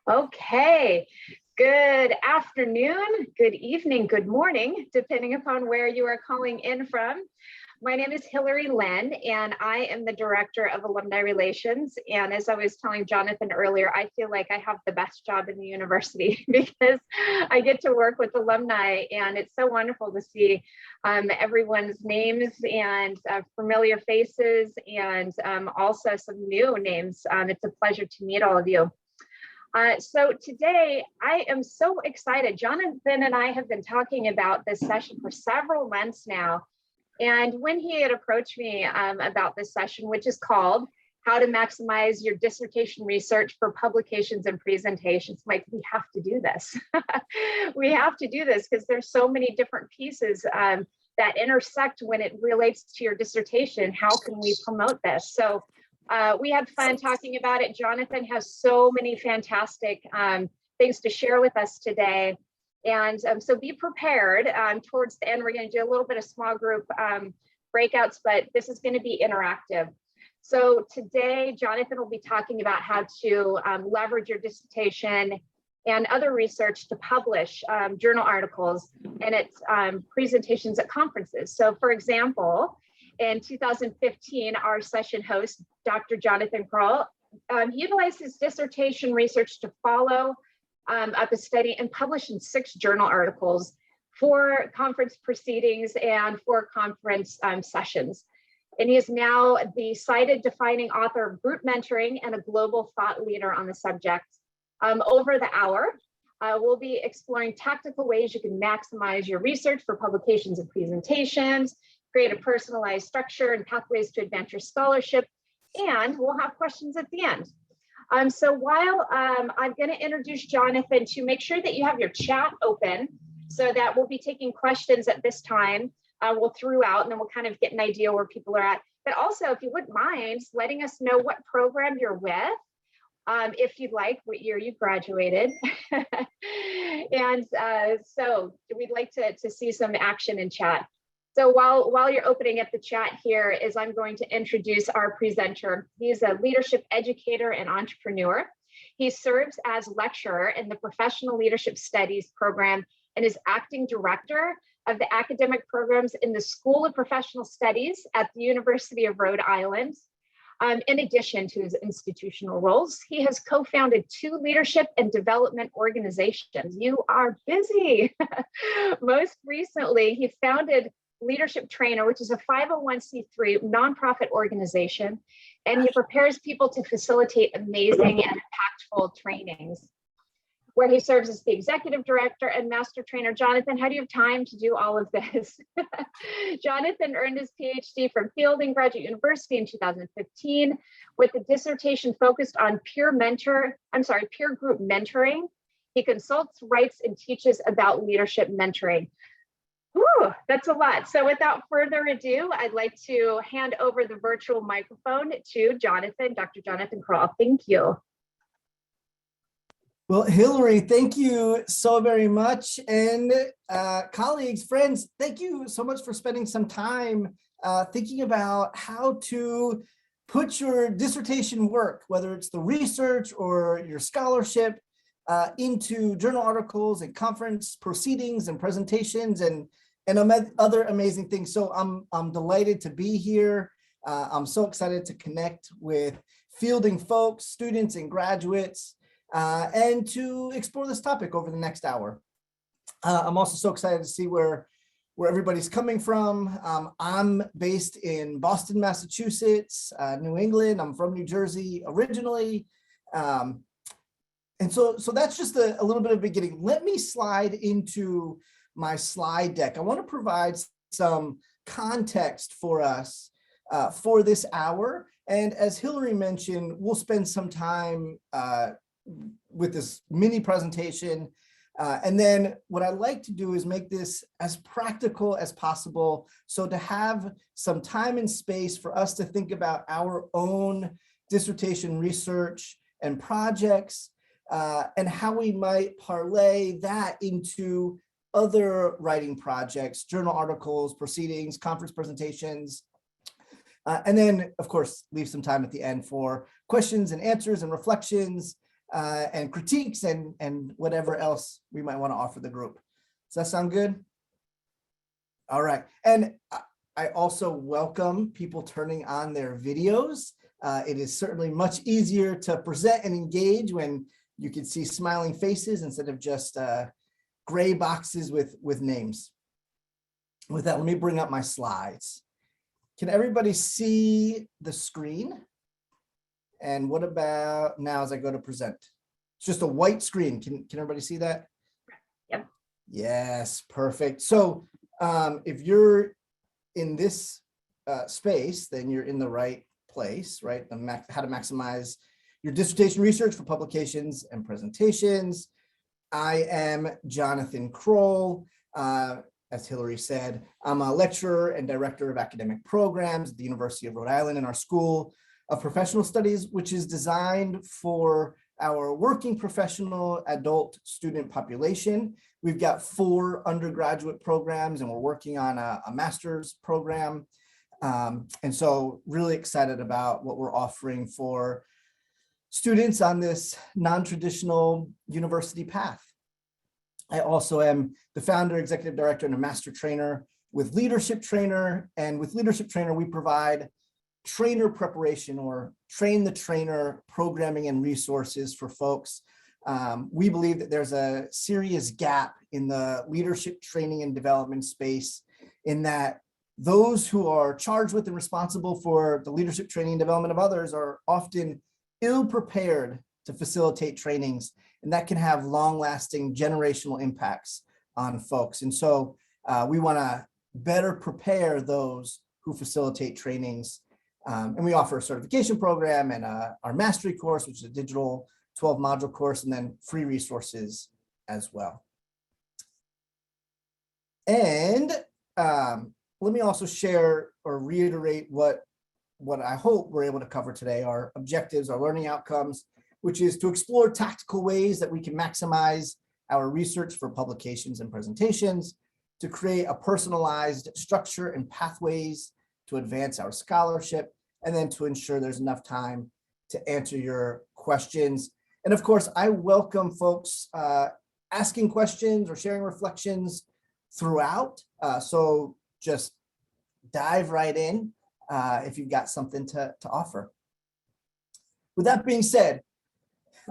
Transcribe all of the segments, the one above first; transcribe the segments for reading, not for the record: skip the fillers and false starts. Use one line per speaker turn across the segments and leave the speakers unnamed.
Okay, good afternoon, good evening, good morning, depending upon where you are calling in from. My name is Hillary Lynn, and I am the Director of Alumni Relations. And as I was telling Jonathan earlier, I feel like I have the best job in the university because I get to work with alumni, and it's so wonderful to see everyone's names and familiar faces, and also some new names. It's a pleasure to meet all of you. So today I am so excited. Jonathan and I have been talking about this session for several months now. And when he had approached me about this session, which is called How to Maximize Your Dissertation Research for Publications and Presentations, like, we have to do this. We have to do this because there's so many different pieces that intersect when it relates to your dissertation. How can we promote this? So we had fun talking about it. Jonathan has so many fantastic things to share with us today. And so be prepared. Towards the end, we're going to do a little bit of small group breakouts, but this is going to be interactive. So today, Jonathan will be talking about how to leverage your dissertation and other research to publish journal articles and its presentations at conferences. So for example, in 2015, our session host, Dr. Jonathan Kroll, utilized his dissertation research to follow up a study and publish in 6 journal articles for conference proceedings and for conference sessions. And he is now the cited defining author of group mentoring and a global thought leader on the subject. Over the hour, we'll be exploring tactical ways you can maximize your research for publications and presentations, create a personalized structure and pathways to advance your scholarship, and we'll have questions at the end. So while I'm going to introduce Jonathan, to make sure that you have your chat open so that we'll be taking questions at this time. We'll throughout, and then we'll kind of get an idea where people are at. But also, if you wouldn't mind letting us know what program you're with, if you'd like, what year you graduated. And so we'd like to see some action in chat. So while you're opening up the chat here, is I'm going to introduce our presenter. He's a leadership educator and entrepreneur. He serves as lecturer in the Professional Leadership Studies program and is acting director of the academic programs in the School of Professional Studies at the University of Rhode Island. In addition to his institutional roles, he has co-founded 2 leadership and development organizations. You are busy. Most recently, he founded Leadership Trainer, which is a 501c3 nonprofit organization, and he prepares people to facilitate amazing and impactful trainings, where he serves as the executive director and master trainer. Jonathan, how do you have time to do all of this? Jonathan earned his PhD from Fielding Graduate University in 2015 with a dissertation focused on peer group mentoring. He consults, writes, and teaches about leadership mentoring. Whew, that's a lot. So without further ado, I'd like to hand over the virtual microphone to Jonathan, Dr. Jonathan Kroll. Thank you.
Well, Hillary, thank you so very much. And colleagues, friends, thank you so much for spending some time thinking about how to put your dissertation work, whether it's the research or your scholarship, into journal articles and conference proceedings and presentations and other amazing things. So I'm delighted to be here. I'm so excited to connect with Fielding folks, students and graduates, and to explore this topic over the next hour. I'm also so excited to see where everybody's coming from. I'm based in Boston, Massachusetts, New England. I'm from New Jersey originally. And so that's just a little bit of beginning. Let me slide into my slide deck. I want to provide some context for us for this hour. And as Hillary mentioned, we'll spend some time with this mini presentation. And then what I like to do is make this as practical as possible. So to have some time and space for us to think about our own dissertation research and projects, and how we might parlay that into other writing projects, journal articles, proceedings, conference presentations, and then, of course, leave some time at the end for questions and answers and reflections, and critiques and whatever else we might want to offer the group. Does that sound good? All right. And I also welcome people turning on their videos. It is certainly much easier to present and engage when you can see smiling faces instead of just gray boxes with names. With that, let me bring up my slides. Can everybody see the screen? And what about now as I go to present? It's just a white screen. Can everybody see that?
Yep.
Yes, perfect. So if you're in this space, then you're in the right place, right? How to maximize your dissertation research for publications and presentations. I am Jonathan Kroll. As Hillary said, I'm a lecturer and director of academic programs at the University of Rhode Island in our School of Professional Studies, which is designed for our working professional adult student population. We've got 4 undergraduate programs and we're working on a master's program. And so really excited about what we're offering for students on this non-traditional university path. I also am the founder, executive director, and a master trainer with Leadership Trainer. And with Leadership Trainer, we provide trainer preparation or train the trainer programming and resources for folks. We believe that there's a serious gap in the leadership training and development space, in that those who are charged with and responsible for the leadership training and development of others are often ill prepared to facilitate trainings, and that can have long-lasting generational impacts on folks. And so we want to better prepare those who facilitate trainings. And we offer a certification program and our mastery course, which is a digital 12-module course, and then free resources as well. And let me also share or reiterate what I hope we're able to cover today, our objectives, our learning outcomes, which is to explore tactical ways that we can maximize our research for publications and presentations, to create a personalized structure and pathways to advance our scholarship, and then to ensure there's enough time to answer your questions. And of course, I welcome folks asking questions or sharing reflections throughout. So just dive right in if you've got something to offer. With that being said,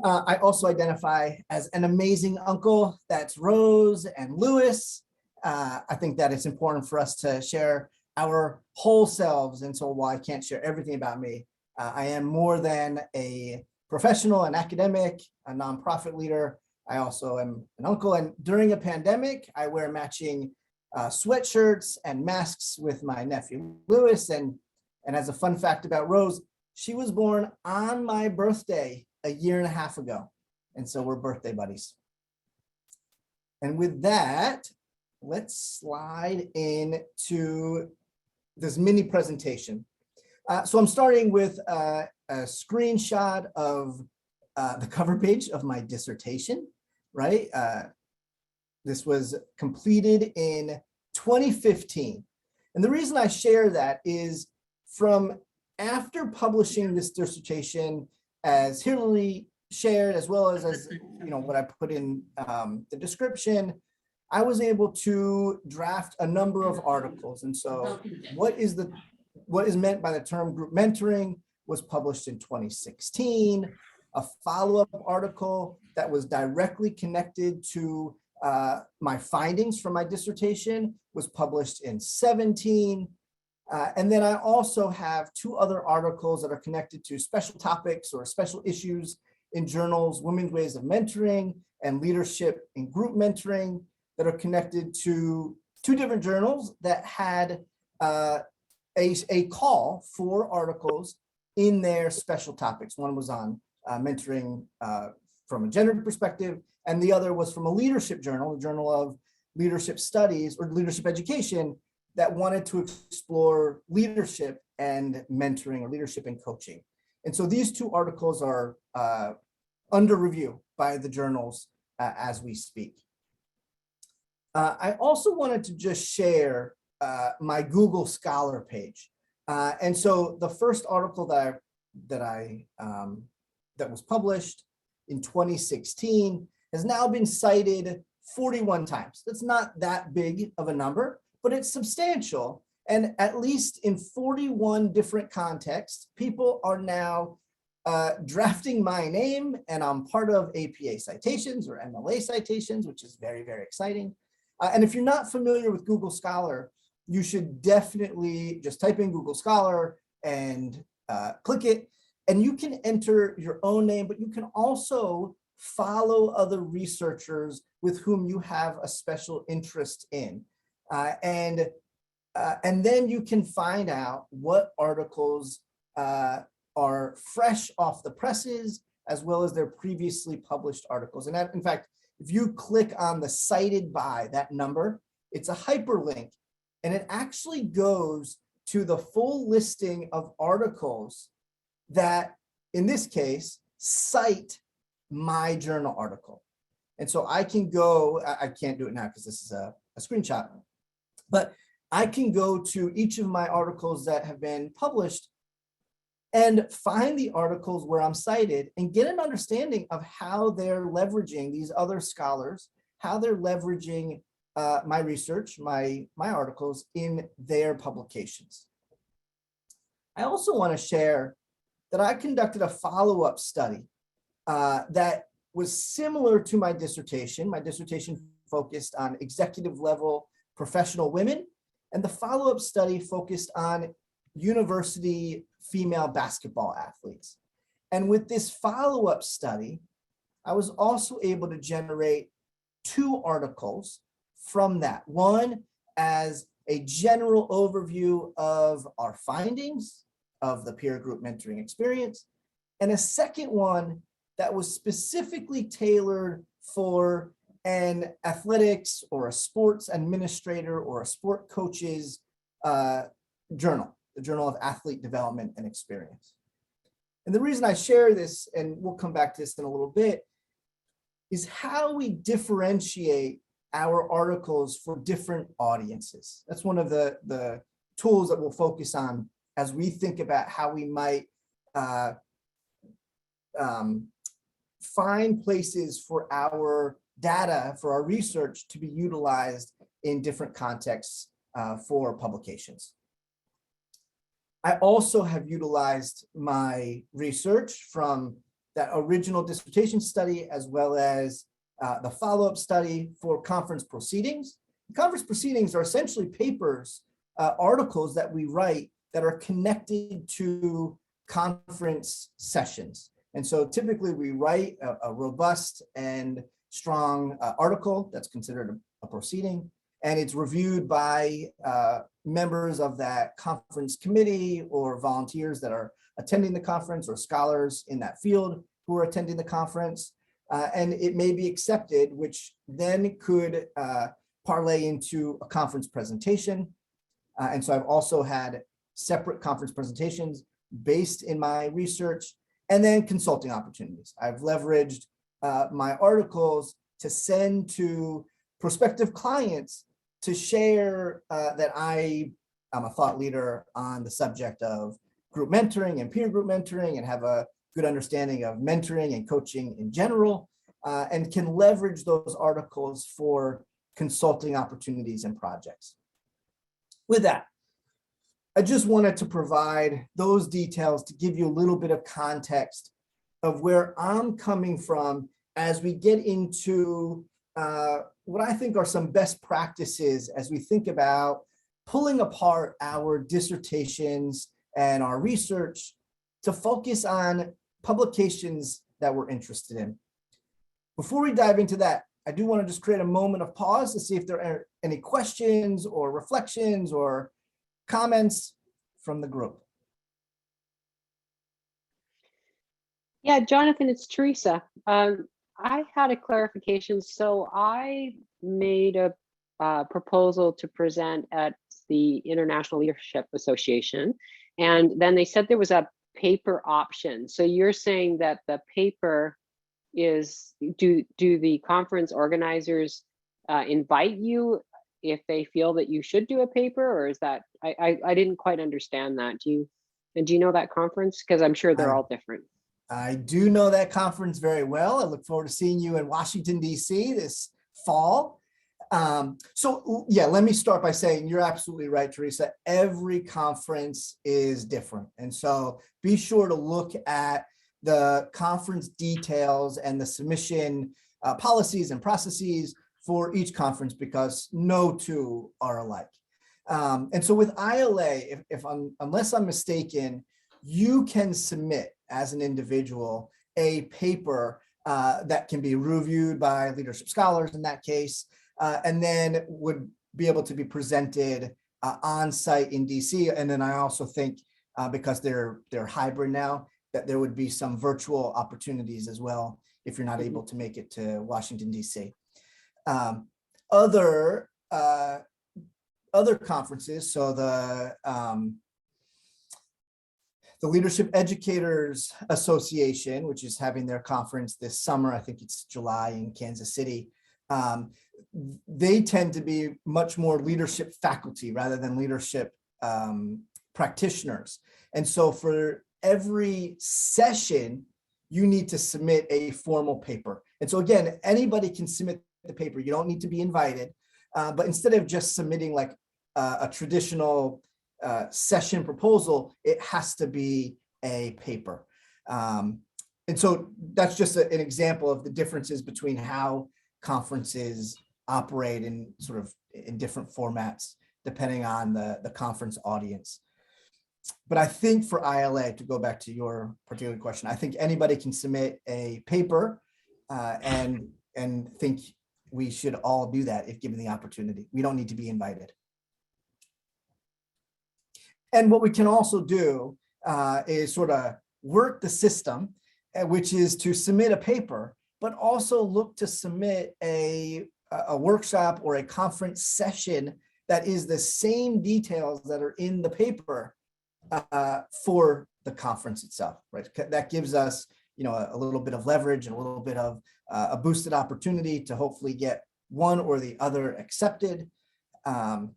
I also identify as an amazing uncle. That's Rose and Lewis. I think that it's important for us to share our whole selves. And so while I can't share everything about me, I am more than a professional, an academic, a nonprofit leader. I also am an uncle. And during a pandemic, I wear matching sweatshirts and masks with my nephew, Lewis. And as a fun fact about Rose, she was born on my birthday a year and a half ago. And so we're birthday buddies. And with that, let's slide into this mini presentation. So I'm starting with a screenshot of the cover page of my dissertation, right? This was completed in 2015. And the reason I share that is from after publishing this dissertation, as Hillary shared, as well as what I put in the description, I was able to draft a number of articles. And so what is meant by the term group mentoring was published in 2016. A follow-up article that was directly connected to my findings from my dissertation was published in 2017. And then I also have 2 other articles that are connected to special topics or special issues in journals, Women's Ways of Mentoring and Leadership in Group Mentoring, that are connected to 2 different journals that had a call for articles in their special topics. One was on mentoring from a gender perspective, and the other was from a leadership journal, the Journal of Leadership Studies or Leadership Education, that wanted to explore leadership and mentoring or leadership and coaching. And so these 2 articles are under review by the journals as we speak. I also wanted to just share my Google Scholar page. And so the first article that was published in 2016 has now been cited 41 times. That's not that big of a number, but it's substantial. And at least in 41 different contexts, people are now drafting my name, and I'm part of APA citations or MLA citations, which is very, very exciting. And if you're not familiar with Google Scholar, you should definitely just type in Google Scholar and click it, and you can enter your own name, but you can also follow other researchers with whom you have a special interest in. And then you can find out what articles are fresh off the presses, as well as their previously published articles. And that, in fact, if you click on the cited by, that number, it's a hyperlink, and it actually goes to the full listing of articles that, in this case, cite my journal article. And so I can go, I can't do it now because this is a screenshot, but I can go to each of my articles that have been published and find the articles where I'm cited and get an understanding of how they're leveraging these other scholars, how they're leveraging my research, my articles in their publications. I also want to share that I conducted a follow-up study that was similar to my dissertation. My dissertation focused on executive level professional women, and the follow-up study focused on university female basketball athletes. And with this follow-up study, I was also able to generate 2 articles from that. One as a general overview of our findings of the peer group mentoring experience, and a second one that was specifically tailored for an athletics or a sports administrator or a sport coach's journal, the Journal of Athlete Development and Experience. And the reason I share this, and we'll come back to this in a little bit, is how we differentiate our articles for different audiences. That's one of the tools that we'll focus on as we think about how we might find places for our data, for our research to be utilized in different contexts for publications. I also have utilized my research from that original dissertation study, as well as the follow-up study for conference proceedings. Conference proceedings are essentially papers, articles that we write that are connected to conference sessions. And so typically we write a robust and strong article that's considered a proceeding, and it's reviewed by members of that conference committee or volunteers that are attending the conference or scholars in that field who are attending the conference. And it may be accepted, which then could parlay into a conference presentation. And so I've also had separate conference presentations based in my research, and then consulting opportunities. I've leveraged my articles to send to prospective clients to share that I'm a thought leader on the subject of group mentoring and peer group mentoring, and have a good understanding of mentoring and coaching in general, and can leverage those articles for consulting opportunities and projects. With that, I just wanted to provide those details to give you a little bit of context of where I'm coming from as we get into what I think are some best practices as we think about pulling apart our dissertations and our research to focus on publications that we're interested in. Before we dive into that, I do want to just create a moment of pause to see if there are any questions or reflections or comments from the group.
Yeah, Jonathan, it's Teresa. I had a clarification. So I made a proposal to present at the International Leadership Association, and then they said there was a paper option. So you're saying that the paper is, do the conference organizers invite you if they feel that you should do a paper, or is that, I didn't quite understand that. Do you know that conference? Because I'm sure they're all different.
I do know that conference very well. I look forward to seeing you in Washington, D.C. this fall. So yeah, let me start by saying you're absolutely right, Teresa. Every conference is different. And so be sure to look at the conference details and the submission policies and processes for each conference, because no two are alike. And so with ILA, unless I'm mistaken, you can submit as an individual a paper that can be reviewed by leadership scholars in that case, and then would be able to be presented on site in DC. And then I also think because they're hybrid now, that there would be some virtual opportunities as well if you're not able to make it to Washington, DC. Other conferences, so the Leadership Educators Association, which is having their conference this summer, I think it's July in Kansas City, they tend to be much more leadership faculty rather than leadership practitioners. And so for every session, you need to submit a formal paper. And so again, anybody can submit the paper. You don't need to be invited, but instead of just submitting like a traditional session proposal, it has to be a paper. And so that's just an example of the differences between how conferences operate in sort of in different formats, depending on the conference audience. But I think for ILA, to go back to your particular question, I think anybody can submit a paper and think we should all do that if given the opportunity. We don't need to be invited. And what we can also do is sort of work the system, which is to submit a paper, but also look to submit a workshop or a conference session that is the same details that are in the paper for the conference itself, right? That gives us, a little bit of leverage and a little bit of a boosted opportunity to hopefully get one or the other accepted. And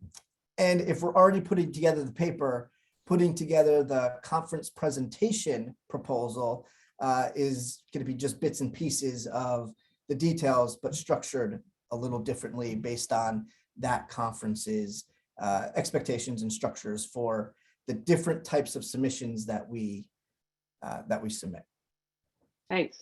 if we're already putting together the paper, putting together the conference presentation proposal is going to be just bits and pieces of the details, but structured a little differently based on that conference's expectations and structures for the different types of submissions that we submit.
Thanks.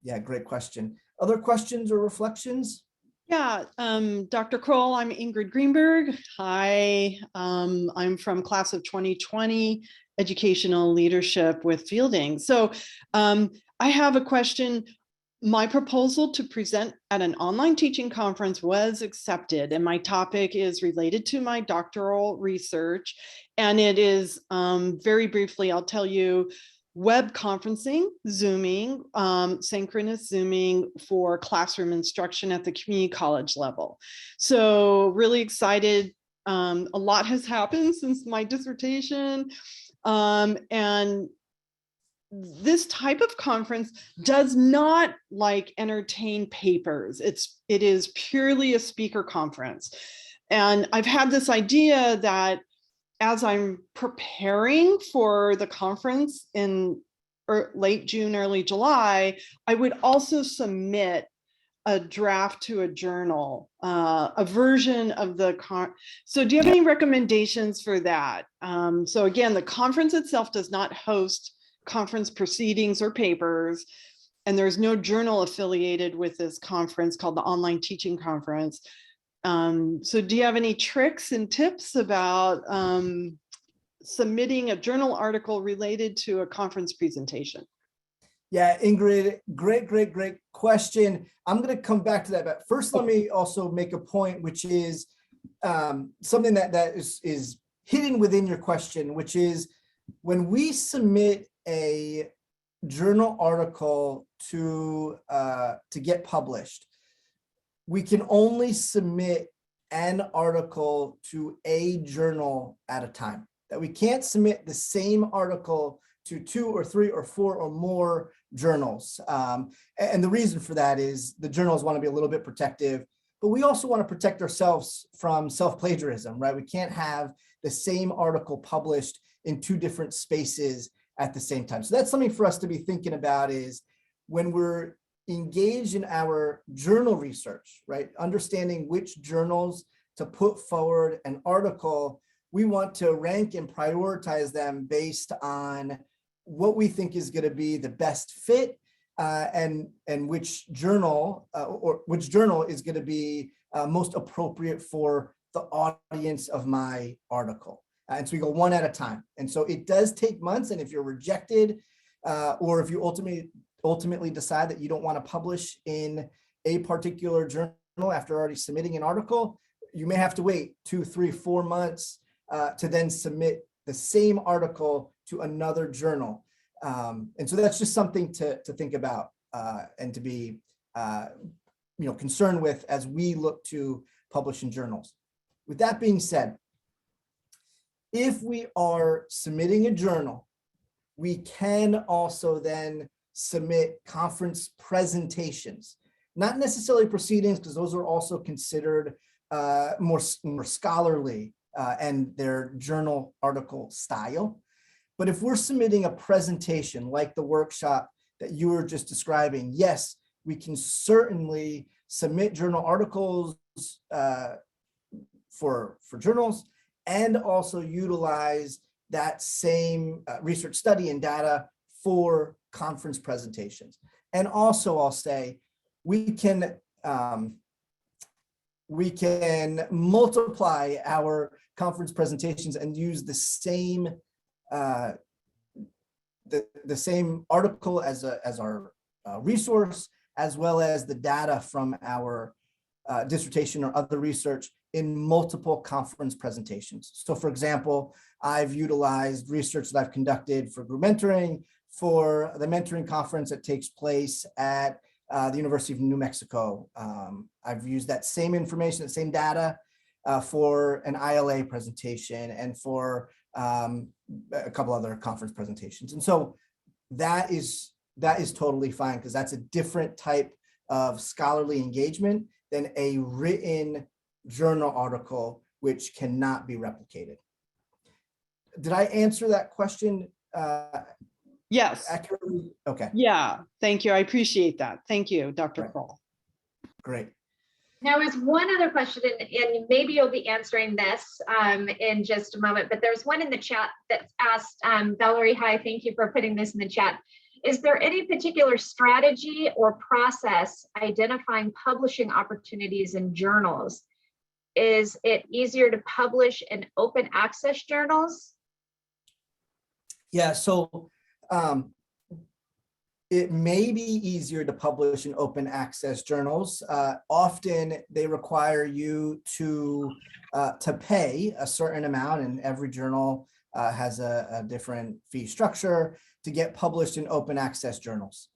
Yeah, great question. Other questions or reflections?
Yeah, Dr. Kroll, I'm Ingrid Greenberg. Hi, I'm from class of 2020, educational leadership with fielding. So I have a question. My proposal to present at an online teaching conference was accepted, and my topic is related to my doctoral research. And it is, very briefly, I'll tell you, web conferencing, Zooming, synchronous Zooming for classroom instruction at the community college level. So really excited. A lot has happened since my dissertation. And this type of conference does not entertain papers. It is purely a speaker conference. And I've had this idea that as I'm preparing for the conference in late June, early July, I would also submit a draft to a journal, a version of the So do you have any recommendations for that? So again, the conference itself does not host conference proceedings or papers, and there's no journal affiliated with this conference called the Online Teaching Conference. So do you have any tricks and tips about submitting a journal article related to a conference presentation?
Yeah, Ingrid, great question. I'm going to come back to that, but first let me also make a point, which is something that is hidden within your question, which is when we submit a journal article to get published, we can only submit an article to a journal at a time. That we can't submit the same article to 2 or 3 or 4 or more journals. And the reason for that is the journals want to be a little bit protective, but we also want to protect ourselves from self-plagiarism, right? We can't have the same article published in 2 different spaces at the same time. So that's something for us to be thinking about, is when we're engaged in our journal research, right? Understanding which journals to put forward an article, we want to rank and prioritize them based on what we think is going to be the best fit, and which journal is going to be most appropriate for the audience of my article. And so we go one at a time. And so it does take months. And if you're rejected, or if you ultimately decide that you don't want to publish in a particular journal after already submitting an article, you may have to wait 2, 3, 4 months to then submit the same article to another journal. And so that's just something to think about and to be concerned with as we look to publish in journals. With that being said, if we are submitting a journal, we can also then submit conference presentations, not necessarily proceedings, because those are also considered more scholarly and their journal article style. But if we're submitting a presentation like the workshop that you were just describing, yes, we can certainly submit journal articles for journals, and also utilize that same research study and data for conference presentations. And also I'll say, we can multiply our conference presentations and use the same the same article as our resource, as well as the data from our dissertation or other research in multiple conference presentations. So for example, I've utilized research that I've conducted for group mentoring, for the mentoring conference that takes place at the University of New Mexico. I've used that same information, the same data for an ILA presentation and for a couple other conference presentations. And so that is totally fine, because that's a different type of scholarly engagement than a written journal article, which cannot be replicated. Did I answer that question
Yes.
accurately? Okay.
Yeah, thank you. I appreciate that. Thank you, Dr.
Right.
Kroll.
Great.
Now, there's one other question, and maybe you'll be answering this in just a moment, but there's one in the chat that's asked, Valerie, hi, thank you for putting this in the chat. Is there any particular strategy or process identifying publishing opportunities in journals? Is it easier to publish in open access journals?
Yeah, so it may be easier to publish in open access journals. Often they require you to pay a certain amount, and every journal has a different fee structure to get published in open access journals.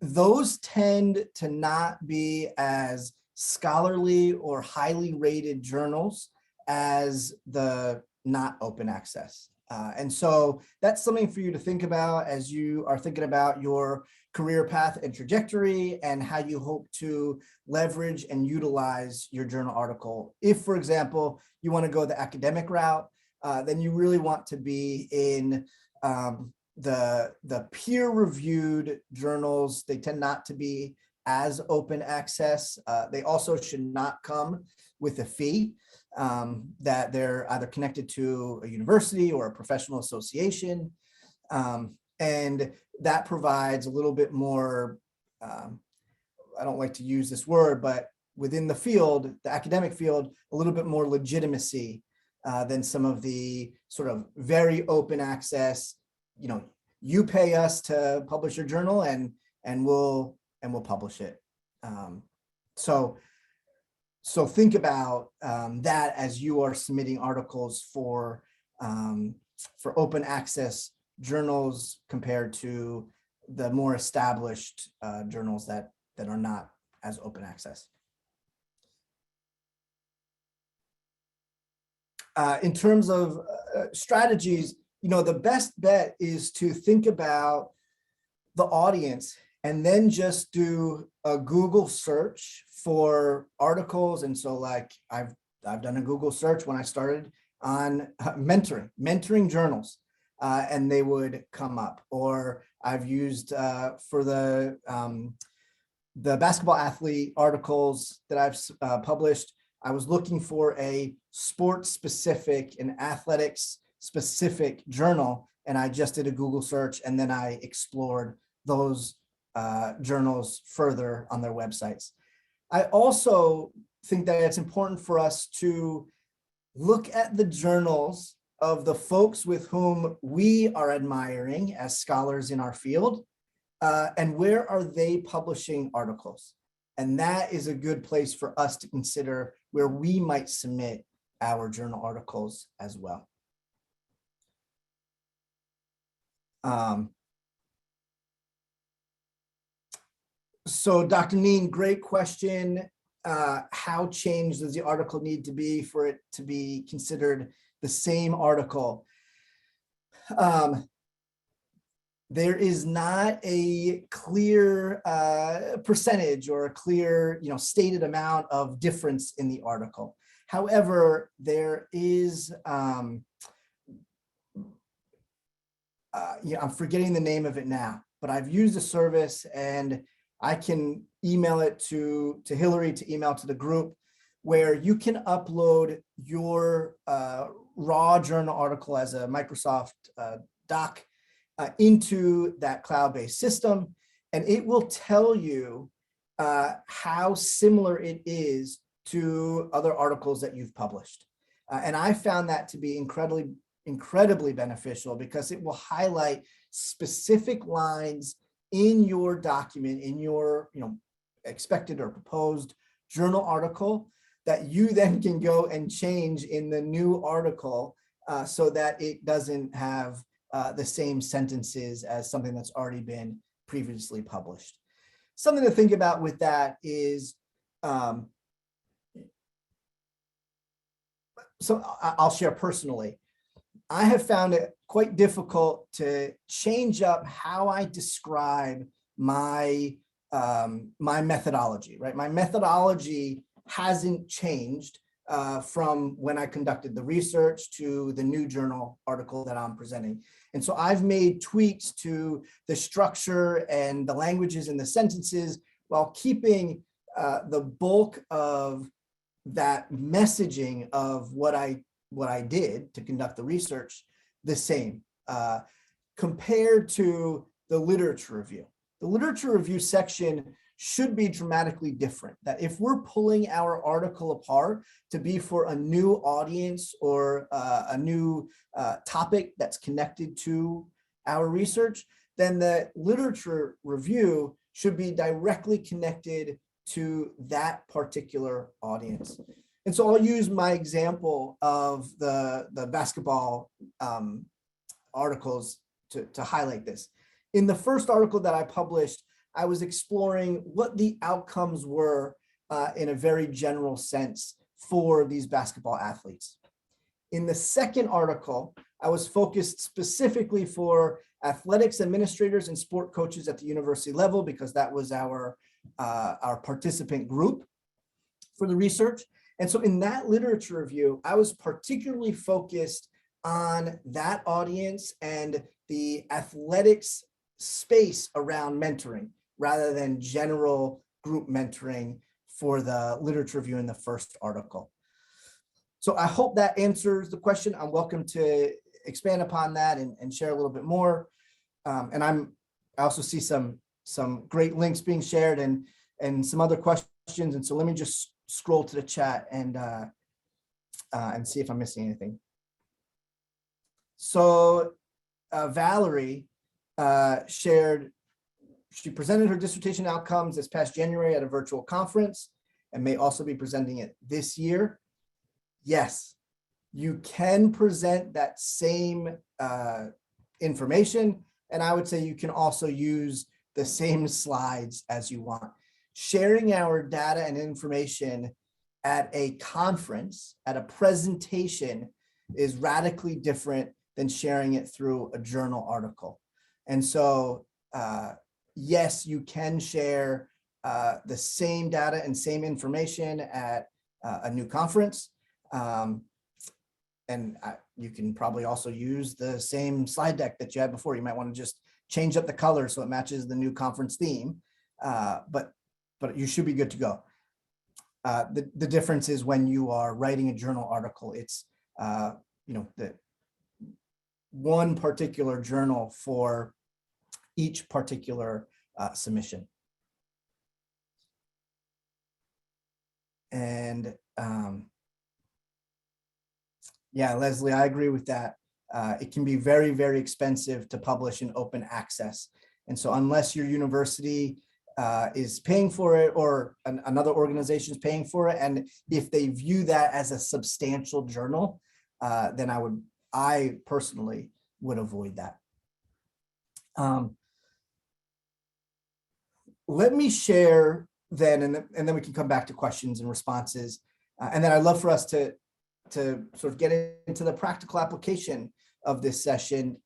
Those tend to not be as scholarly or highly rated journals as the not open access. And so that's something for you to think about as you are thinking about your career path and trajectory and how you hope to leverage and utilize your journal article. If, for example, you want to go the academic route, then you really want to be in the peer-reviewed journals. They tend not to be as open access. They also should not come with a fee, that they're either connected to a university or a professional association. And that provides a little bit more, I don't like to use this word, but within the field, the academic field, a little bit more legitimacy than some of the sort of very open access, you pay us to publish your journal and we'll publish it. So think about that as you are submitting articles for open access journals compared to the more established journals that are not as open access. In terms of strategies, the best bet is to think about the audience and then just do a Google search for articles. And so like I've done a Google search when I started on mentoring journals. and they would come up. Or I've used for the basketball athlete articles that I've published, I was looking for a sports specific and athletics specific journal, and I just did a Google search, and then I explored those journals further on their websites. I also think that it's important for us to look at the journals of the folks with whom we are admiring as scholars in our field, and where are they publishing articles. And that is a good place for us to consider where we might submit our journal articles as well. So Dr. Neen, great question. How changed does the article need to be for it to be considered the same article? There is not a clear percentage or a clear, stated amount of difference in the article. However, there is, I'm forgetting the name of it now, but I've used a service, and I can email it to Hillary to email to the group, where you can upload your raw journal article as a Microsoft doc into that cloud-based system, and it will tell you how similar it is to other articles that you've published. And I found that to be incredibly beneficial, because it will highlight specific lines in your document, in your expected or proposed journal article, that you then can go and change in the new article so that it doesn't have the same sentences as something that's already been previously published. Something to think about with that is, so I'll share personally, I have found it quite difficult to change up how I describe my my methodology, right? My methodology hasn't changed from when I conducted the research to the new journal article that I'm presenting. And so I've made tweaks to the structure and the languages and the sentences, while keeping the bulk of that messaging of what I did to conduct the research the same, compared to the literature review. The literature review section should be dramatically different. That if we're pulling our article apart to be for a new audience or a new topic that's connected to our research, then the literature review should be directly connected to that particular audience. And so I'll use my example of the basketball articles to highlight this. In the first article that I published, I was exploring what the outcomes were in a very general sense for these basketball athletes. In the second article, I was focused specifically for athletics administrators and sport coaches at the university level, because that was our participant group for the research. And so in that literature review, I was particularly focused on that audience and the athletics space around mentoring, rather than general group mentoring for the literature review in the first article. So I hope that answers the question. I'm welcome to expand upon that and share a little bit more. And I also see some great links being shared and some other questions. And so let me just scroll to the chat and see if I'm missing anything. So Valerie shared, she presented her dissertation outcomes this past January at a virtual conference and may also be presenting it this year. Yes, you can present that same information, and I would say you can also use the same slides as you want. Sharing our data and information at a conference, at a presentation, is radically different than sharing it through a journal article. And so, yes, you can share the same data and same information at a new conference. And you can probably also use the same slide deck that you had before. You might want to just change up the color so it matches the new conference theme, but you should be good to go. The difference is when you are writing a journal article, it's the one particular journal for each particular submission. And yeah, Leslie, I agree with that. It can be very, very expensive to publish in open access. And so unless your university is paying for it or another organization is paying for it, and if they view that as a substantial journal, then I personally would avoid that. Let me share then, and then we can come back to questions and responses. And then I'd love for us to sort of get into the practical application of this session,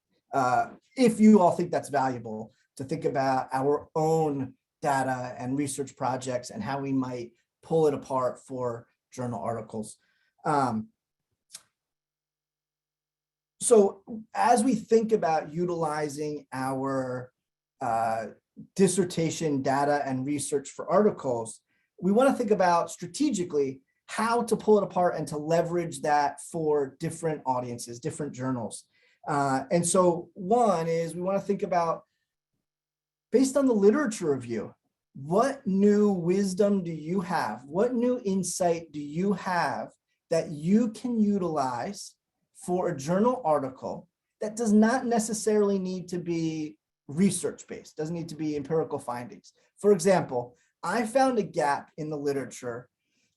if you all think that's valuable, to think about our own data and research projects and how we might pull it apart for journal articles. So as we think about utilizing our dissertation data and research for articles, we want to think about strategically how to pull it apart and to leverage that for different audiences, different journals. And so one is we want to think about, based on the literature review, what new wisdom do you have? What new insight do you have that you can utilize for a journal article that does not necessarily need to be research-based, doesn't need to be empirical findings? For example, I found a gap in the literature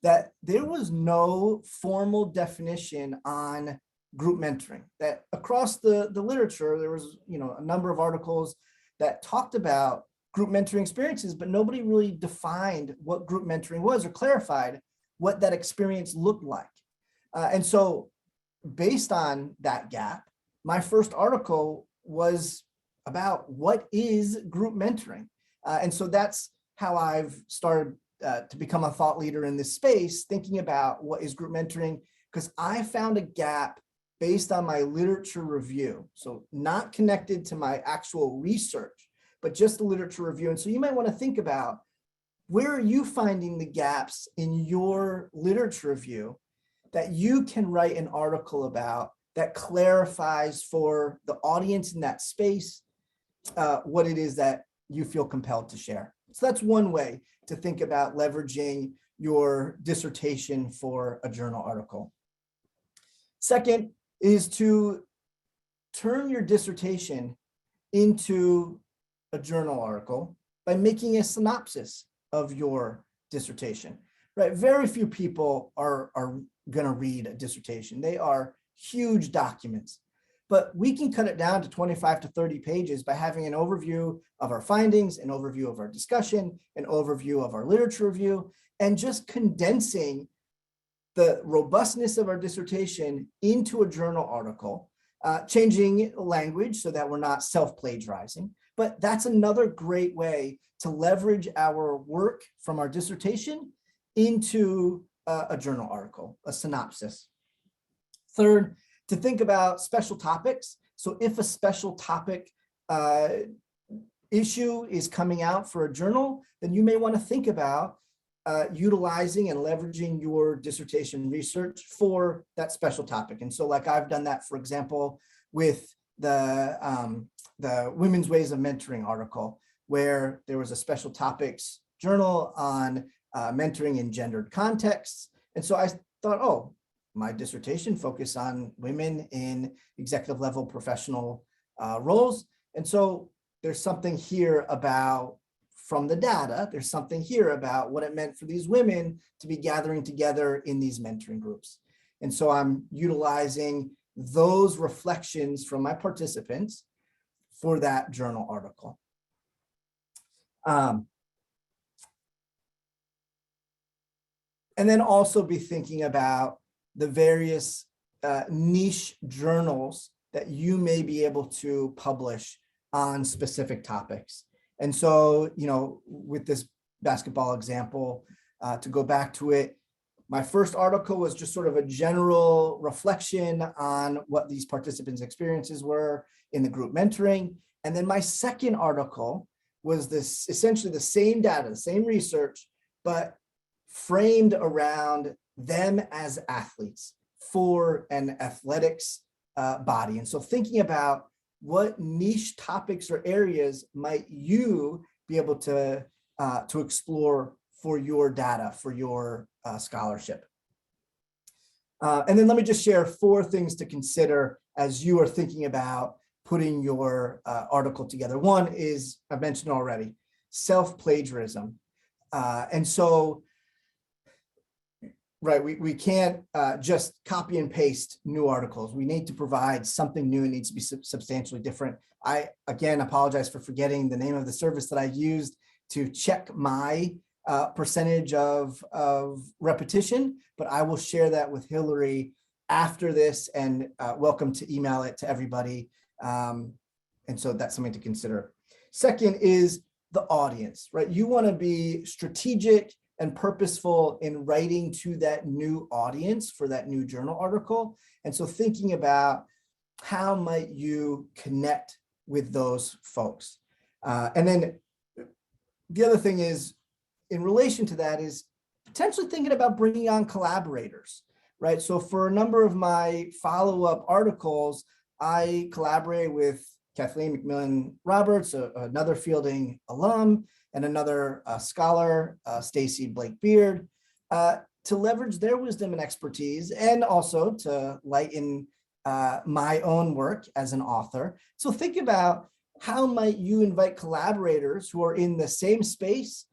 that there was no formal definition on group mentoring, that across the literature, there was a number of articles that talked about group mentoring experiences, but nobody really defined what group mentoring was or clarified what that experience looked like. And so based on that gap, my first article was about what is group mentoring. And so that's how I've started to become a thought leader in this space, thinking about what is group mentoring, because I found a gap based on my literature review. So not connected to my actual research, but just the literature review. And so you might want to think about, where are you finding the gaps in your literature review that you can write an article about that clarifies for the audience in that space what it is that you feel compelled to share. So that's one way to think about leveraging your dissertation for a journal article. Second is to turn your dissertation into a journal article by making a synopsis of your dissertation, right? Very few people are going to read a dissertation. They are huge documents, but we can cut it down to 25 to 30 pages by having an overview of our findings, an overview of our discussion, an overview of our literature review, and just condensing the robustness of our dissertation into a journal article, changing language so that we're not self-plagiarizing. But that's another great way to leverage our work from our dissertation into a journal article, a synopsis. Third, to think about special topics. So if a special topic issue is coming out for a journal, then you may want to think about utilizing and leveraging your dissertation research for that special topic. And so like I've done that, for example, with the Women's Ways of Mentoring article, where there was a special topics journal on mentoring in gendered contexts. And so I thought, oh, my dissertation focused on women in executive level professional roles. And so there's something here about, from the data, there's something here about what it meant for these women to be gathering together in these mentoring groups. And so I'm utilizing those reflections from my participants for that journal article. And then also be thinking about the various niche journals that you may be able to publish on specific topics. And so, with this basketball example, to go back to it, My first article was just sort of a general reflection on what these participants' experiences were in the group mentoring. And then my second article was this essentially the same data, the same research, but framed around them as athletes for an athletics body. And so thinking about what niche topics or areas might you be able to explore for your data, for your scholarship. And then let me just share 4 things to consider as you are thinking about putting your article together. One is, I've mentioned already, self-plagiarism. And so, right, we can't just copy and paste new articles. We need to provide something new. It needs to be substantially different. I, again, apologize for forgetting the name of the service that I used to check my percentage of repetition, but I will share that with Hillary after this, and welcome to email it to everybody. And so that's something to consider. Second is the audience, right? You want to be strategic and purposeful in writing to that new audience for that new journal article. And so thinking about how might you connect with those folks. And then the other thing is, in relation to that, is potentially thinking about bringing on collaborators, right? So for a number of my follow-up articles, I collaborate with Kathleen McMillan Roberts, another Fielding alum, and another scholar, Stacy Blake Beard, to leverage their wisdom and expertise, and also to lighten my own work as an author. So think about how might you invite collaborators who are in the same space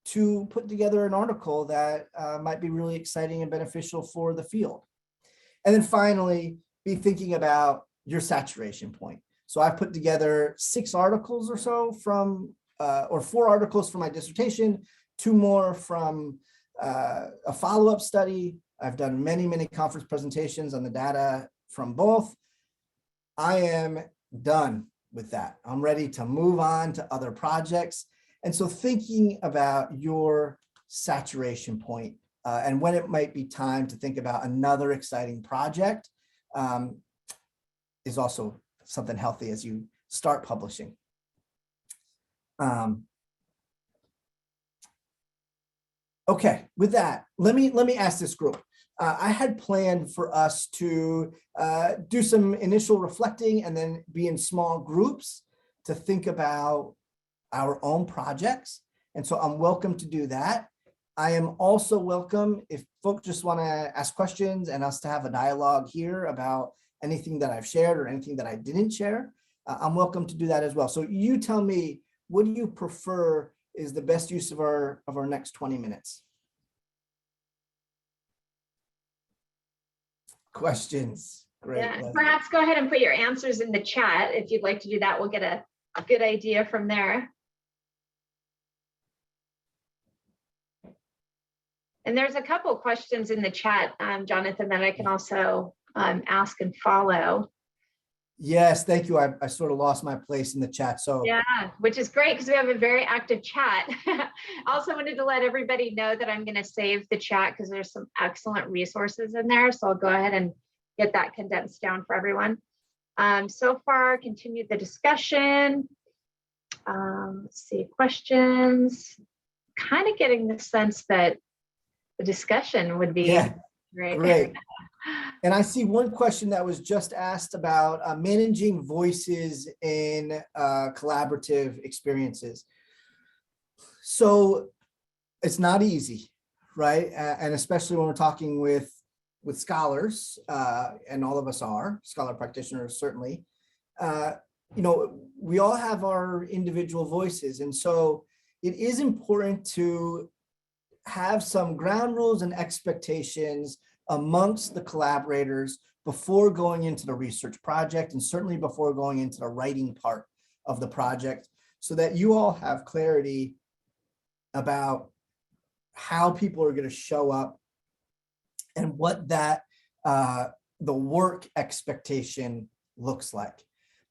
to put together an article that might be really exciting and beneficial for the field. And then finally, be thinking about your saturation point. So I've put together 6 articles or so from, or 4 articles from my dissertation, 2 more from a follow-up study. I've done many, many conference presentations on the data from both. I am done with that. I'm ready to move on to other projects. And so thinking about your saturation point and when it might be time to think about another exciting project is also something healthy as you start publishing. Okay, with that, let me ask this group. I had planned for us to do some initial reflecting and then be in small groups to think about our own projects. And so I'm welcome to do that. I am also welcome if folks just want to ask questions and us to have a dialogue here about anything that I've shared or anything that I didn't share. I'm welcome to do that as well. So you tell me, what do you prefer is the best use of our next 20 minutes? Questions? Great.
Yeah, perhaps go ahead and put your answers in the chat. If you'd like to do that, we'll get a good idea from there. And there's a couple questions in the chat, Jonathan, that I can also ask and follow.
Yes, thank you. I sort of lost my place in the chat. So
yeah, which is great because we have a very active chat. Also wanted to let everybody know that I'm going to save the chat because there's some excellent resources in there. So I'll go ahead and get that condensed down for everyone. So far, continue the discussion. Let's see, questions. Kind of getting the sense that the discussion would be great.
And I see one question that was just asked about managing voices in collaborative experiences. So it's not easy, right? And especially when we're talking with scholars, and all of us are scholar practitioners, certainly. You know, we all have our individual voices, and so it is important to have some ground rules and expectations amongst the collaborators before going into the research project, and certainly before going into the writing part of the project, so that you all have clarity about how people are going to show up and what that the work expectation looks like.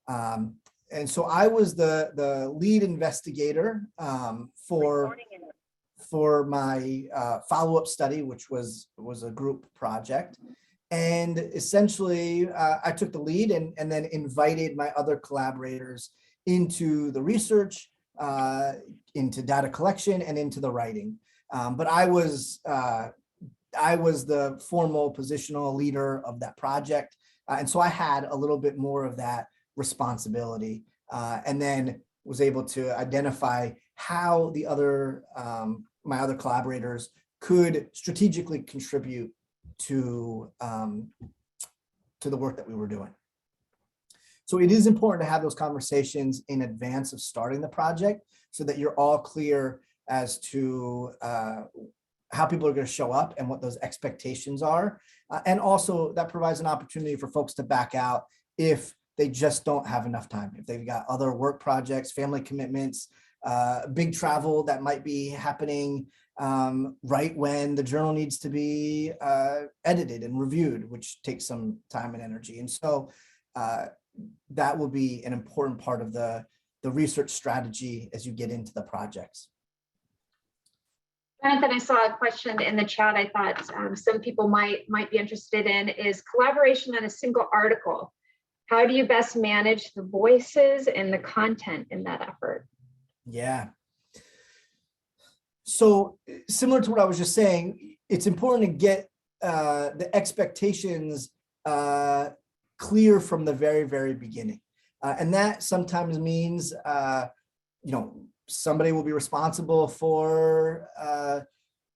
And so I was the lead investigator for for my follow-up study, which was a group project. And essentially, I took the lead and then invited my other collaborators into the research, into data collection, and into the writing. But I was the formal positional leader of that project. And so I had a little bit more of that responsibility, and then was able to identify how the other, my other collaborators could strategically contribute to the work that we were doing. So it is important to have those conversations in advance of starting the project so that you're all clear as to how people are going to show up and what those expectations are. And also that provides an opportunity for folks to back out if they just don't have enough time, if they've got other work projects, family commitments, big travel that might be happening right when the journal needs to be edited and reviewed, which takes some time and energy. And so that will be an important part of the research strategy as you get into the projects.
Jonathan, I saw a question in the chat I thought some people might be interested in is collaboration on a single article. How do you best manage the voices and the content in that effort?
Yeah. So similar to what I was just saying, it's important to get the expectations clear from the very, very beginning. And that sometimes means, somebody will be responsible for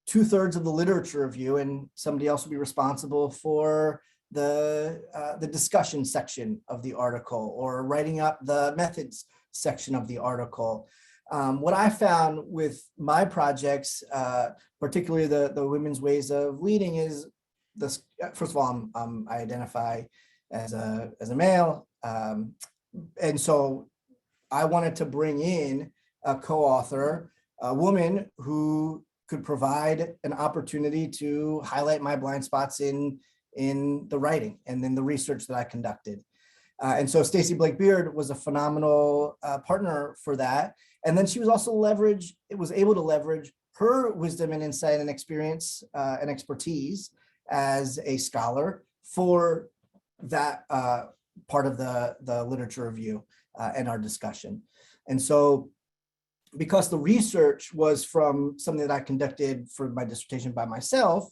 2/3 of the literature review, and somebody else will be responsible for the discussion section of the article or writing up the methods section of the article. What I found with my projects, particularly the women's ways of leading, is this. First of all, I identify as a male, and so I wanted to bring in a co-author, a woman who could provide an opportunity to highlight my blind spots in the writing and in the research that I conducted. And so Stacey Blake Beard was a phenomenal partner for that. And then she was also able to leverage her wisdom and insight and experience and expertise as a scholar for that part of the literature review and our discussion. And so because the research was from something that I conducted for my dissertation by myself,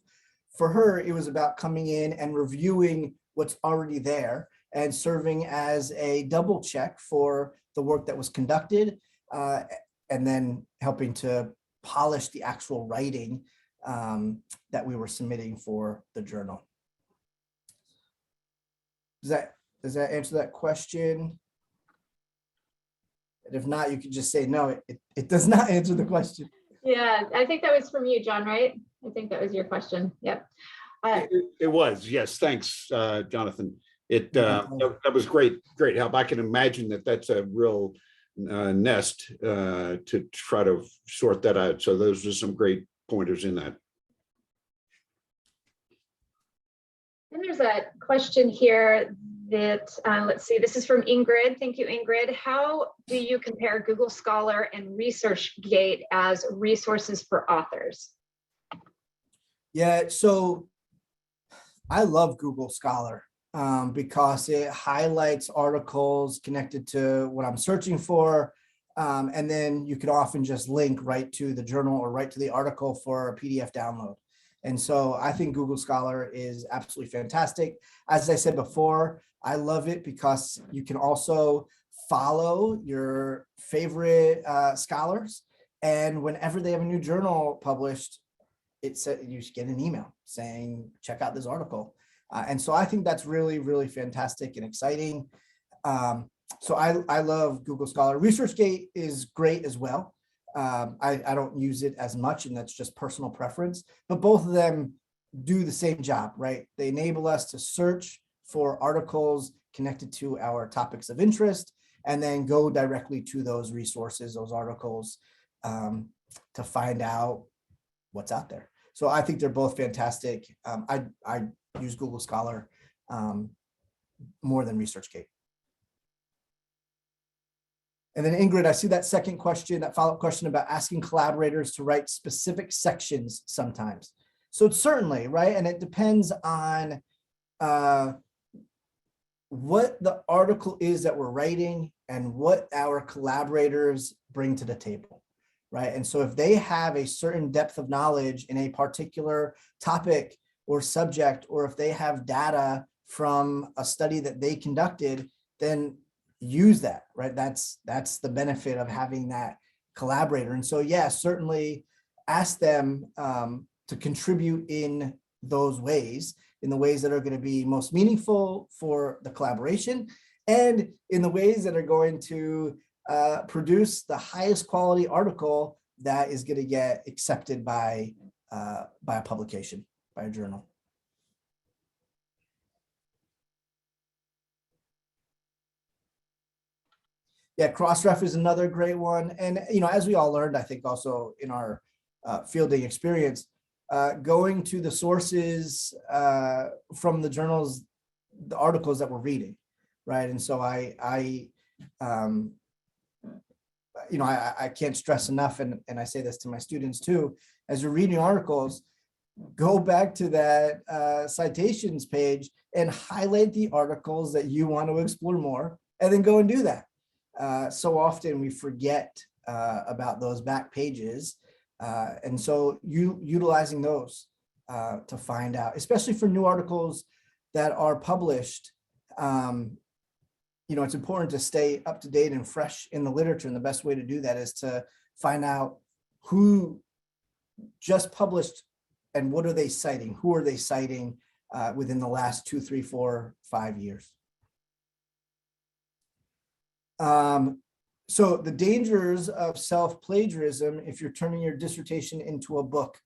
for her, it was about coming in and reviewing what's already there and serving as a double check for the work that was conducted, and then helping to polish the actual writing that we were submitting for the journal. Does that answer that question? And if not, you could just say, no, it does not answer the question.
Yeah, I think that was from you, John, right? I think that was your question. Yep.
It was, yes. Thanks, Jonathan. That was great help. I can imagine that's a real nest to try to sort that out. So those are some great pointers in that.
And there's a question here that, let's see, this is from Ingrid. Thank you, Ingrid. How do you compare Google Scholar and Researchgate as resources for authors?
Yeah, so I love Google Scholar because it highlights articles connected to what I'm searching for. And then you could often just link right to the journal or right to the article for a PDF download. And so I think Google Scholar is absolutely fantastic. As I said before, I love it because you can also follow your favorite scholars. And whenever they have a new journal published, you get an email saying, check out this article. And so I think that's really, really fantastic and exciting. So I love Google Scholar. Researchgate is great as well. I don't use it as much, and that's just personal preference, but both of them do the same job, right? They enable us to search for articles connected to our topics of interest, and then go directly to those resources, those articles, to find out what's out there. So I think they're both fantastic. I use Google Scholar more than Researchgate. And then Ingrid, I see that second question, that follow-up question about asking collaborators to write specific sections sometimes. So it's certainly, right? And it depends on what the article is that we're writing and what our collaborators bring to the table, right? And so if they have a certain depth of knowledge in a particular topic or subject, or if they have data from a study that they conducted, then use that, right? That's the benefit of having that collaborator. And so, yeah, certainly ask them to contribute in those ways, in the ways that are going to be most meaningful for the collaboration, and in the ways that are going to produce the highest quality article that is going to get accepted by a publication, by a journal. Yeah, Crossref is another great one. And, as we all learned, I think also in our fielding experience, going to the sources from the journals, the articles that we're reading, right? And so I can't stress enough, and I say this to my students too, as you're reading articles, go back to that citations page and highlight the articles that you want to explore more, and then go and do that. So often we forget about those back pages. And so utilizing those to find out, especially for new articles that are published, it's important to stay up to date and fresh in the literature. And the best way to do that is to find out who just published and what are they citing? Who are they citing within the last 2, 3, 4, 5 years? So the dangers of self-plagiarism, if you're turning your dissertation into a book,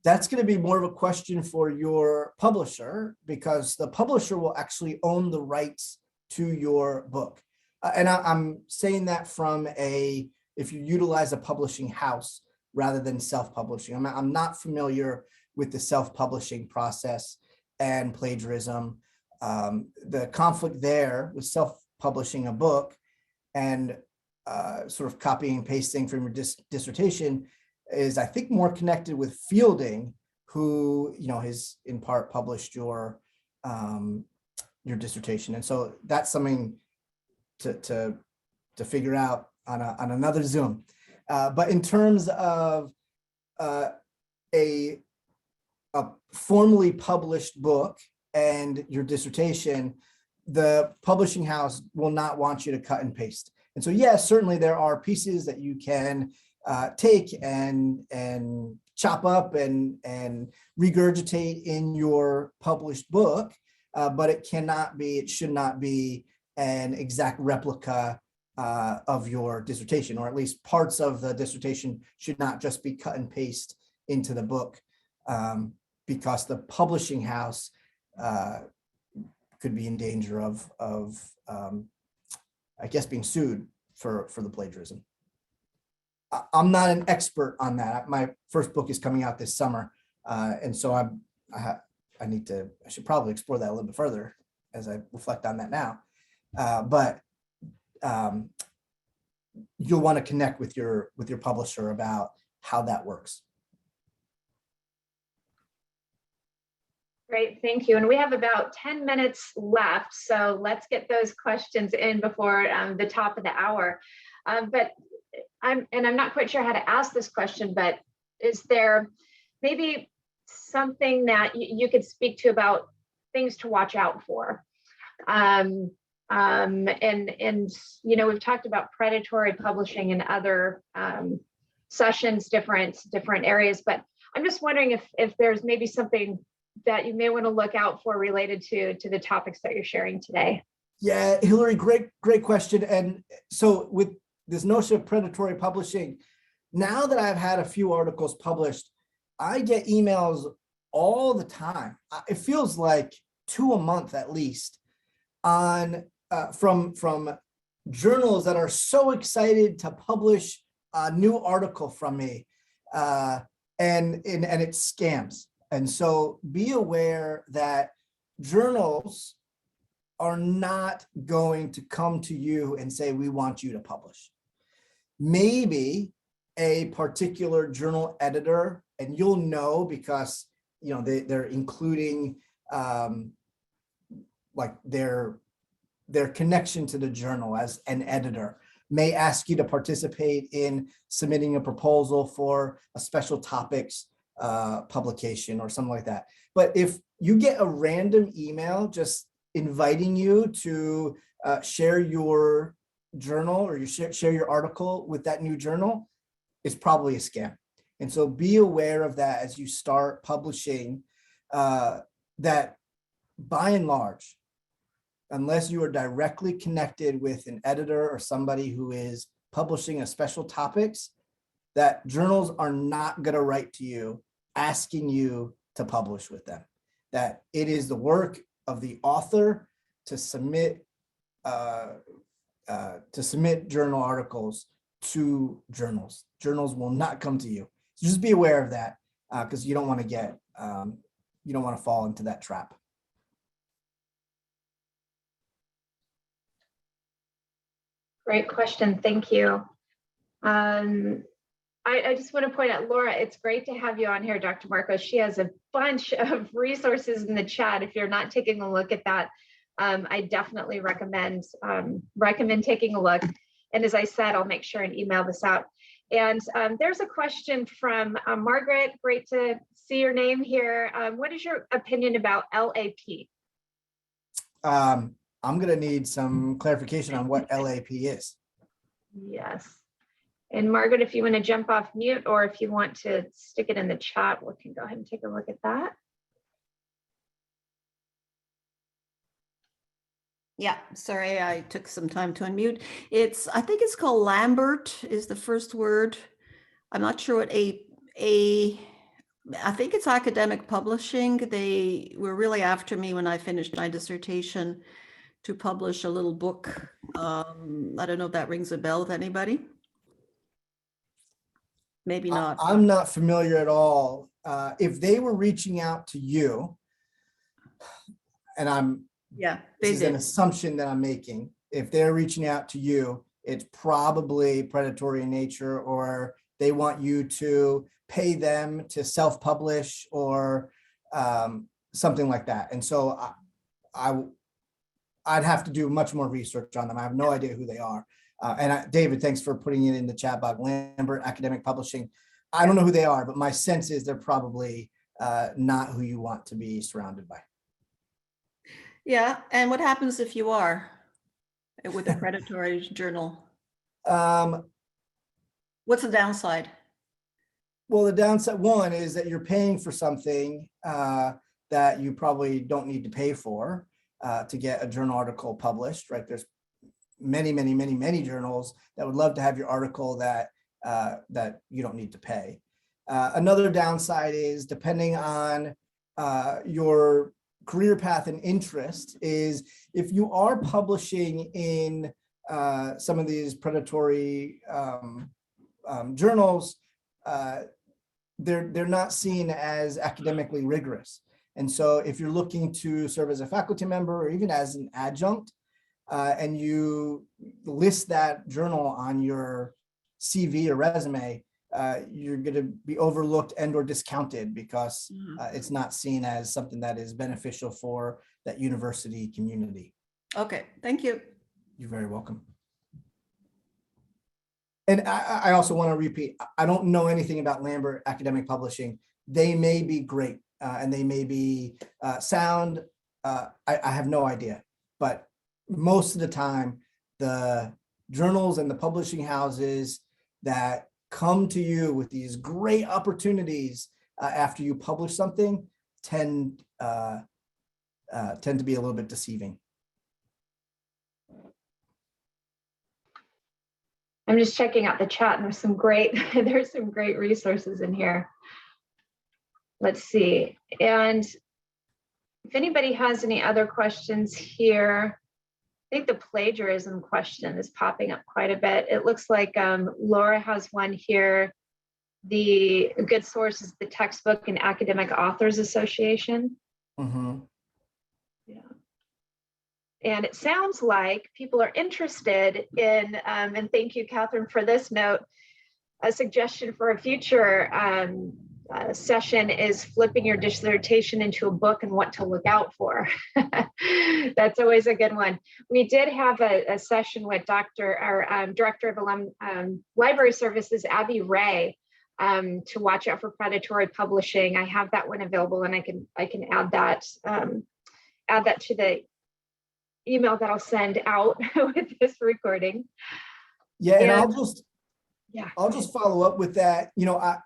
that's going to be more of a question for your publisher, because the publisher will actually own the rights to your book. And I'm saying that from if you utilize a publishing house rather than self-publishing. I'm not familiar with the self-publishing process and plagiarism. The conflict there with self-publishing a book and sort of copying and pasting from your dissertation is, I think, more connected with Fielding, who has in part published your dissertation. And so that's something to figure out on another Zoom. But in terms of a formally published book and your dissertation, the publishing house will not want you to cut and paste. And so, yes, certainly there are pieces that you can take and chop up and regurgitate in your published book, but it should not be an exact replica of your dissertation, or at least parts of the dissertation should not just be cut and paste into the book, because the publishing house could be in danger of I guess, being sued for the plagiarism. I'm not an expert on that. My first book is coming out this summer, and so I should probably explore that a little bit further as I reflect on that now. But you'll want to connect with your publisher about how that works.
Great, thank you. And we have about 10 minutes left, so let's get those questions in before the top of the hour. But I'm not quite sure how to ask this question, but is there maybe something that you could speak to about things to watch out for? And we've talked about predatory publishing in other sessions, different areas, but I'm just wondering if there's maybe something that you may want to look out for related to the topics that you're sharing today.
Yeah, Hillary, great question. And so with this notion of predatory publishing, now that I've had a few articles published, I get emails all the time. It feels like 2 a month at least, on from journals that are so excited to publish a new article from me, and it's scams. And so be aware that journals are not going to come to you and say, we want you to publish. Maybe a particular journal editor, and you'll know because they're including like their connection to the journal as an editor, may ask you to participate in submitting a proposal for a special topics publication or something like that. But if you get a random email just inviting you to share your journal or you share your article with that new journal, it's probably a scam. And so be aware of that as you start publishing, that by and large, unless you are directly connected with an editor or somebody who is publishing a special topics, that journals are not going to write to you asking you to publish with them. That it is the work of the author to submit journal articles to journals. Journals will not come to you. So just be aware of that, because you don't want to fall into that trap.
Great question. Thank you. I just want to point out, Laura, it's great to have you on here, Dr. Marcos. She has a bunch of resources in the chat. If you're not taking a look at that, I definitely recommend taking a look. And as I said, I'll make sure and email this out. And there's a question from Margaret. Great to see your name here. What is your opinion about LAP?
I'm going to need some clarification on what LAP is.
Yes. And Margaret, if you want to jump off mute or if you want to stick it in the chat, we can go ahead and take a look at that.
Yeah, sorry, I took some time to unmute. I think it's called Lambert is the first word. I'm not sure what I think it's academic publishing. They were really after me when I finished my dissertation to publish a little book. I don't know if that rings a bell with anybody. Maybe not.
I'm not familiar at all. If they were reaching out to you, and this is an assumption that I'm making. If they're reaching out to you, it's probably predatory in nature, or they want you to pay them to self-publish or something like that. And so I'd have to do much more research on them. I have no idea who they are. David, thanks for putting it in the chat box. Lambert Academic Publishing. I don't know who they are, but my sense is they're probably not who you want to be surrounded by.
Yeah, and what happens if you are with a predatory journal? What's the downside?
Well, the downside one is that you're paying for something that you probably don't need to pay for to get a journal article published, right? There's many journals that would love to have your article that you don't need to pay. Another downside is, depending on your career path and interest, is if you are publishing in some of these predatory journals, they're not seen as academically rigorous. And so if you're looking to serve as a faculty member or even as an adjunct, and you list that journal on your CV or resume, you're going to be overlooked and or discounted because it's not seen as something that is beneficial for that university community.
Okay, thank you.
You're very welcome. And I also want to repeat, I don't know anything about Lambert Academic Publishing. They may be great and they may be sound. I have no idea, but most of the time, the journals and the publishing houses that come to you with these great opportunities after you publish something tend to be a little bit deceiving.
I'm just checking out the chat, and there's some great resources in here. Let's see. And if anybody has any other questions here, I think the plagiarism question is popping up quite a bit. It looks like Laura has one here. The good source is the Textbook and Academic Authors Association.
Mm-hmm.
Yeah. And it sounds like people are interested in, and thank you, Catherine, for this note, a suggestion for a future session is flipping your dissertation into a book and what to look out for. That's always a good one. We did have a session with Director of Library Services, Abby Ray, to watch out for predatory publishing. I have that one available, and I can add that to the email that I'll send out with this recording.
Yeah, and
I'll
just follow up with that. You know,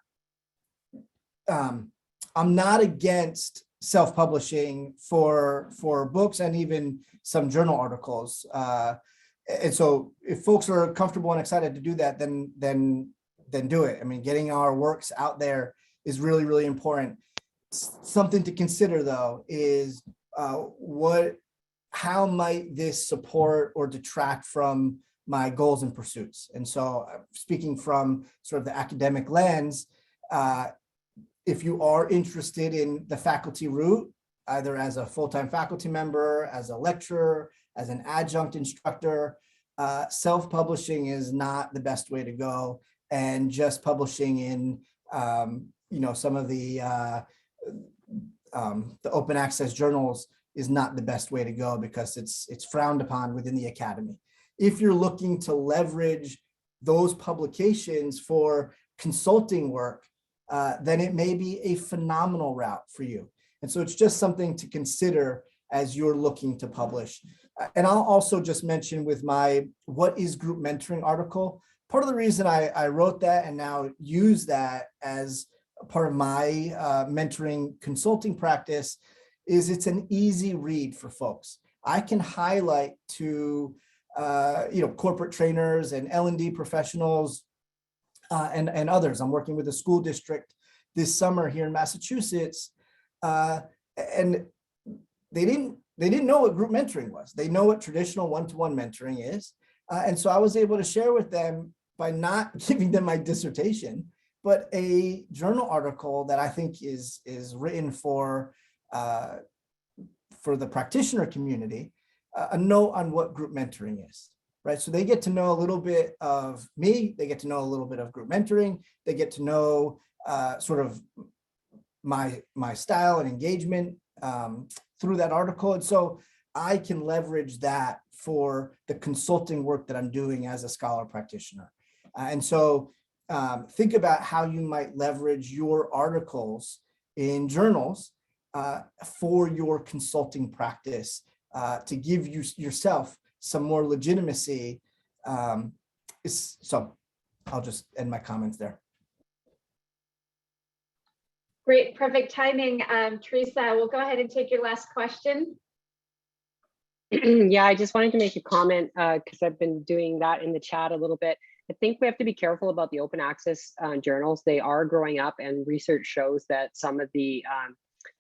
I'm not against self-publishing for books and even some journal articles. And so if folks are comfortable and excited to do that, then do it. I mean, getting our works out there is really, really important. Something to consider though is how might this support or detract from my goals and pursuits? And so speaking from sort of the academic lens, if you are interested in the faculty route, either as a full-time faculty member, as a lecturer, as an adjunct instructor, self-publishing is not the best way to go. And just publishing in, some of the open access journals is not the best way to go because it's frowned upon within the academy. If you're looking to leverage those publications for consulting work, then it may be a phenomenal route for you. And so it's just something to consider as you're looking to publish. And I'll also just mention with my What is Group Mentoring article, part of the reason I wrote that and now use that as a part of my mentoring consulting practice is it's an easy read for folks. I can highlight to corporate trainers and L&D professionals and others. I'm working with a school district this summer here in Massachusetts, and they didn't know what group mentoring was. They know what traditional one-to-one mentoring is, and so I was able to share with them by not giving them my dissertation, but a journal article that I think is written for the practitioner community, a note on what group mentoring is. Right, so they get to know a little bit of me, they get to know a little bit of group mentoring, they get to know sort of my style and engagement through that article. And so I can leverage that for the consulting work that I'm doing as a scholar practitioner. And so think about how you might leverage your articles in journals for your consulting practice to give you yourself some more legitimacy. So I'll just end my comments there.
Great, perfect timing. Teresa, we'll go ahead and take your last question.
Yeah, I just wanted to make a comment because I've been doing that in the chat a little bit. I think we have to be careful about the open access journals. They are growing up, and research shows that some of the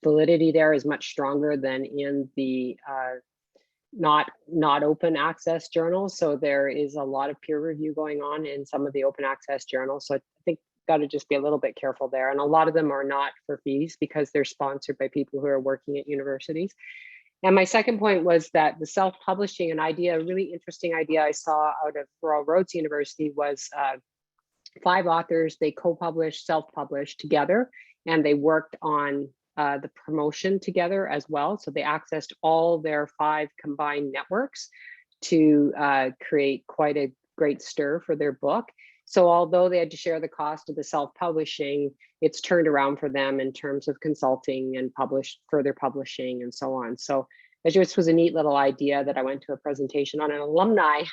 validity there is much stronger than in the not open access journals. So there is a lot of peer review going on in some of the open access journals. So I think got to just be a little bit careful there. And a lot of them are not for fees because they're sponsored by people who are working at universities. And my second point was that the self-publishing, an idea, a really interesting idea I saw out of Royal Roads University was 5 authors, they co-published, self-published together, and they worked on the promotion together as well. So they accessed all their 5 combined networks to create quite a great stir for their book. So although they had to share the cost of the self-publishing, it's turned around for them in terms of consulting and further publishing and so on. So this was a neat little idea that I went to a presentation on, an alumni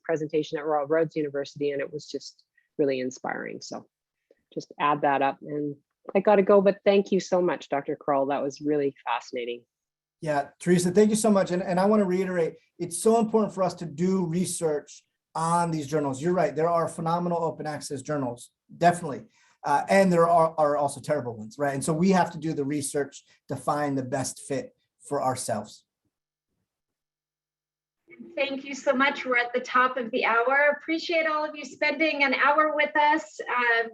presentation at Royal Roads University, and it was just really inspiring. So just add that up, and I got to go, but thank you so much, Dr. Kroll. That was really fascinating.
Yeah, Teresa, thank you so much. And I want to reiterate, it's so important for us to do research on these journals. You're right, there are phenomenal open access journals, definitely. And there are also terrible ones, right? And so we have to do the research to find the best fit for ourselves.
Thank you so much. We're at the top of the hour. Appreciate all of you spending an hour with us.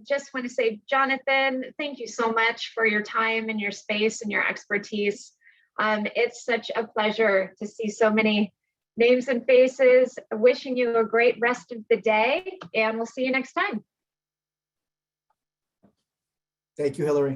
Just want to say, Jonathan, thank you so much for your time and your space and your expertise. It's such a pleasure to see so many names and faces, wishing you a great rest of the day, and we'll see you next time.
Thank you, Hillary.